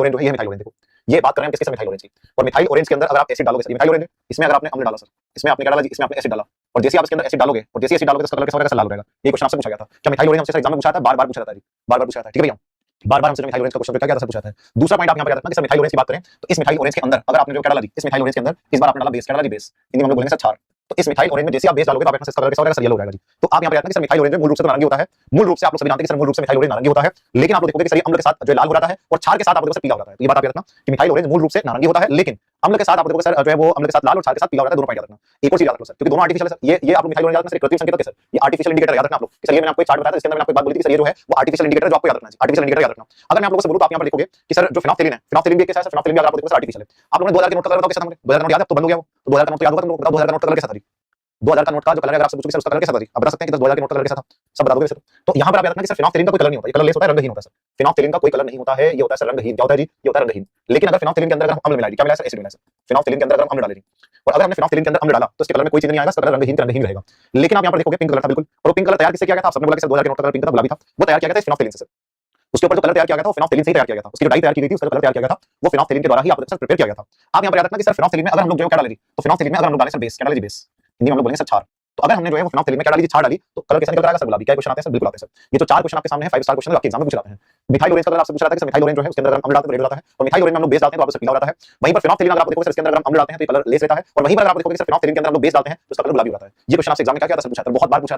Orange जो है ये मिथाइल ऑरेंज। देखो ये बात कर रहे हैं किसकी, मिथाइल ऑरेंज की। और मिथाइल ऑरेंज के अंदर अगर आप एसिड डालोगे सर, ये मिथाइल ऑरेंज है, इसमें अगर आपने अम्ल डाला सर, इसमें आपने क्या डाला जी, इसमें आपने एसिड डाला, और जैसे आप इसके अंदर एसिड डालोगे और जैसे एसिड डालोगे तो इसका कलर कैसा हो जाएगा, लाल हो जाएगा। ये क्वेश्चन आपसे पूछा गया था। क्या मिथाइल ऑरेंज हमसे एग्जाम में पूछा था, बार-बार पूछा जाता है जी, बार-बार पूछा जाता है, ठीक है भैया। बार-बार हमसे मिथाइल ऑरेंज का क्वेश्चन क्या गया था, पूछा था। दूसरा पॉइंट आप यहां पर याद रखना कि सर मिथाइल ऑरेंज की बात करें तो इस मिथाइल ऑरेंज के अंदर अगर आपने जो क्या डाला जी, इस मिथाइल ऑरेंज के अंदर इस बार आपने डाला बेस, क्या डाला जी, बेस, हिंदी में हम लोग बोलेंगे सर क्षार। तो इस मिथाइल ऑरेंज में जैसे आप बेस डालोगे तो आपके इसका कलर कैसा हो जाएगा सर, येलो हो जाएगा जी। तो आप यहां पर याद रखना कि सर मिथाइल ऑरेंज में मूल रूप से तो नारंगी होता है, मूल रूप से आप लोग सभी जानते हैं कि सर मूल रूप से मिथाइल ऑरेंज नारंगी होता है, लेकिन आप लोग देखोगे कि सर ये अम्ल के साथ जो लाल हो जाता है और क्षार के साथ आप लोगों से पीला हो जाता है। तो ये बात आप याद रखना कि मिथाइल ऑरेंज मूल रूप से नारंगी होता है, लेकिन अम्ल के साथ आप देखोगे सर जो है वो अम्ल के साथ लाल और क्षार के साथ पीला हो जाता है, दोनों पॉइंट याद रखना। एक और चीज याद रखो सर, क्योंकि दोनों आर्टिफिशियल है सर, ये आप लोग मिथाइल ऑरेंज याद रखना सर, कृत्रिम संकेतक है सर, ये आर्टिफिशियल इंडिकेटर याद रखना आप लोग कि सर ये मैंने आपको एक चार्ट बताया था, इसके अंदर मैंने आपको एक बात बोली थी कि सर ये जो है वो आर्टिफिशियल इंडिकेटर जो आपको याद रखना है, आर्टिफिशियल इंडिकेटर याद रखना। अगर मैं आप लोगों से बोलूं तो आप यहां पर लिखोगे कि सर जो फेनोल्फथालीन है, फेनोल्फथालीन भी कैसा है सर, फेनोल्फथालीन भी अगर आप देखोगे सर आर्टिफिशियल है। आप लोगों ने 2000 के नोट का कलर बताओ कैसा था, हमने 2000 का नोट याद है, तो बंद हो गया वो, तो 2000 का नोट तो याद होगा, तुम बताओ 2000 का नोट का कलर कैसा था जी, 2000 का नोट का जो कलर है अगर आपसे पूछोगे सर उसका कलर कैसा था जी, आप बता सकते हैं कि 2000 के नोट का कलर कैसा था, सब बता दोगे वैसे तो यहां पर आप याद रखना कि सर फेनोल्फथालीन का कोई कलर नहीं होता, ये कलरलेस होता है, रंगहीन होता है सर। फेनोल्फथालीन का कोई कलर नहीं होता है, ये होता है सर रंगहीन। क्या होता है जी, ये होता है रंगहीन। लेकिन अगर फेनोल्फथालीन के अंदर अगर हम अम्ल मिलाएंगे, क्या मिलाया सर, एसिड मिलाया सर, फेनोल्फथालीन के अंदर अगर हम अम्ल डालेंगे और अगर हमने फेनोल्फथालीन के अंदर अम्ल डाला तो इसके कलर में कोई चेंज नहीं आएगा, इसका कलर रंगहीन का रंगहीन रहेगा। लेकिन आप यहां पर देखोगे पिंक कलर था बिल्कुल, और वो पिंक कलर तैयार किससे किया गया था, आप सबने बोला कि सर 2000 के नोट का कलर पिंक था, गुलाबी था, वो तैयार किया गया था फेनोल्फथालीन से सर। उसके ऊपर जो कलर तैयार किया गया था वो फेनोल्फथालीन से ही तैयार किया गया था, उसकी जो डाई तैयार की गई थी उसका कलर तैयार किया गया था वो फेनोल्फथालीन के द्वारा ही आप सर प्रिपेयर किया गया था। आप यहां पर याद रखना कि सर फेनोल्फथालीन में अगर हम लोग जो क्या डालेंगे तो फेनोल्फथालीन में अगर हम लोग डालें सर बेस, क्या डालें जी, बेस, हिंदी में हम लोग बोलेंगे सर क्षार। तो अगर हमने जो है वो फेनोल्फथालीन में क्या डाली जी, क्षार डाली, तो कलर कैसा निकल आएगा सर, गुलाबी। क्या क्वेश्चन आते हैं सर, बिल्कुल आते हैं सर। ये जो चार क्वेश्चन आपके सामने है 5 स्टार क्वेश्चन आपके एग्जाम में पूछे जाते हैं। मिथाइल ऑरेंज का अगर आपसे पूछा जाता है कि सर मिथाइल ऑरेंज जो है उसके अंदर अगर अम्ल डालते हैं तो रेड हो जाता है, और मिथाइल ऑरेंज में हम लोग बेस डालते हैं तो आपको पीला हो जाता है। वहीं पर फेनोल्फथालीन अगर आप देखोगे सर इसके अंदर अगर हम अम्ल डालते हैं तो ये कलर लेस रहता है, और वहीं पर अगर आप देखोगे सर फेनोल्फथालीन के अंदर हम लोग बेस डालते हैं तो उसका कलर गुलाबी हो जाता है। ये क्वेश्चन आपसे एग्जाम में क्या किया था सर, पूछा था, बहुत बार पूछा।